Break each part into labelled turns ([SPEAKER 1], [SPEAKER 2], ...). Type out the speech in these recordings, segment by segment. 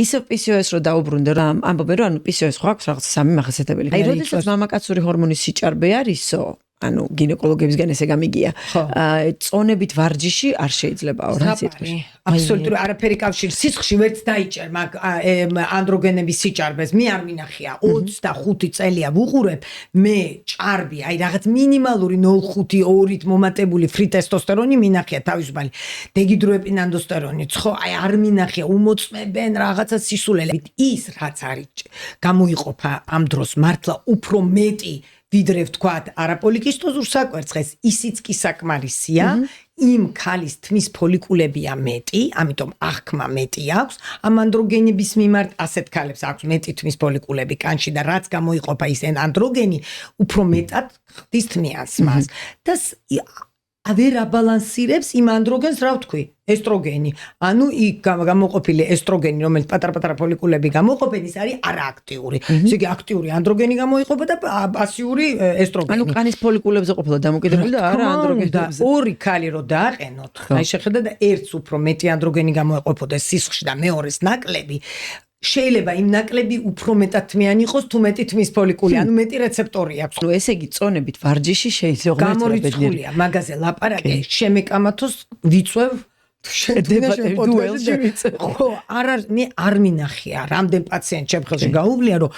[SPEAKER 1] ისევ PCOS რო დაუბრუნდე რომ ამბობენ რომ PCOS ხო აქვს რაღაც სამი მახასიათებელი. აი როდესაც მამაკაცური ჰორმონის სიჭარბე არისო, ანუ გინეკოლოგებისგან ესე გამიგია. წონებით ვარჯიში არ შეიძლებაო რა სიტყვაში.
[SPEAKER 2] აბსოლუტურად არაფერი კავშირი სისხლში ვერც დაიჭერ მაგ ანდროგენების სიჭარბეს. მე არ მინახია 25 წელია ვუყურებ მე ჭარბი, აი რაღაც მინიმალური 0.5-2-ით მომატებული ფრი ტესტოსტერონი მინახია თავისუფალი. დეგიდროეპინანდოსტერონიც ხო, აი არ მინახია, უმოწმებენ რაღაცა სისულელებით. ის რაც არის გამოიყოფა ამ დროს მართლა უფრო მეტი ვიდრე ვთქვათ არაპოლიკისტოზურ საკვერცხეს, ისიც კი საკმარისია. იმ ქალის თმის ფოლიკულებია მეტი, ამიტომ აღქმა მეტი აქვს. ამ ანდროგენების მიმართ ასეთ ქალებს აქვს მეტი თმის ფოლიკულები კანში და რაც გამოიყოფა ის ანდროგენი, უფრო მეტად ხდის თმიანს მას. და ვერ აბალანსირებს იმ ანდროგენს, რა ვთქვი, ესტროგენი. ანუ იქ გამოყოფილი ესტროგენი, რომელიც პატარ-პატარა ფოლიკულები გამოყოფენ, ის არის არააქტიური. ესე იგი აქტიური ანდროგენი გამოიყოფა და პასიური ესტროგენი.
[SPEAKER 1] ანუ კანის ფოლიკულებზე ყოფილა დამოკიდებული და არა ანდროგენებზე.
[SPEAKER 2] ორი ქალი რო დააყენოთ, აი შეხედა და ერთს უფრო მეტი ანდროგენი გამოეყოფოდეს სისხლში და მეორეს ნაკლები. შეიძლება იმ ნაკლები უფრო მეტად თმიანი იყოს, თუ მეტი თმის ფოლიკული, ანუ მეტი რეცეპტორი აქვს.
[SPEAKER 1] ნუ ესე იგი წონებით ვარჯიში შეიძლება
[SPEAKER 2] გამორიცხულია, მაგაზე ლაპარაკი, შემეკამათოს ვიწევ ხო, მე არ მინახია, რამდენ პაციენტ შემხელში გაუვლია, რომ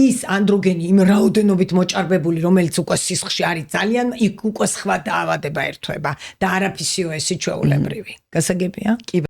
[SPEAKER 2] ის ანდროგენი იმ რაოდენობით მოჭარბებული, რომელიც უკვე სისხლში არის ძალიან, იქ უკვე სხვა დაავადება ერთვება და არა PCOS-ი ჩვეულებრივი. გასაგებია?